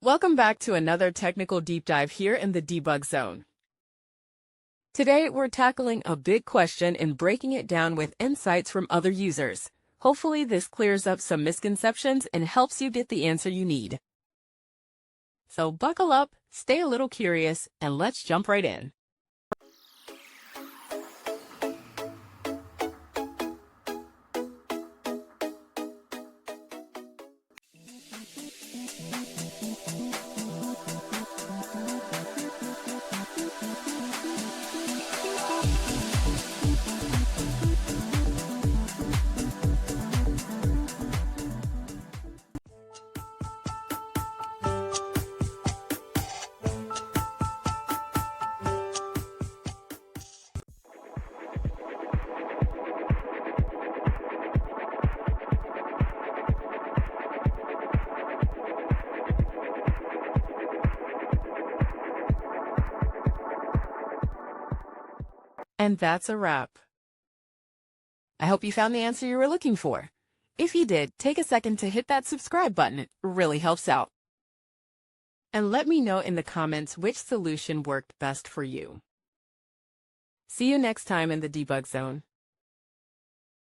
Welcome back to another technical deep dive here in the debug zone. Today, we're tackling a big question and breaking it down with insights from other users. Hopefully, this clears up some misconceptions and helps you get the answer you need. So buckle up, stay a little curious, and let's jump right in. And that's a wrap. I hope you found the answer you were looking for. If you did, take a second to hit that subscribe button. It really helps out. And let me know in the comments which solution worked best for you. See you next time in the debug zone.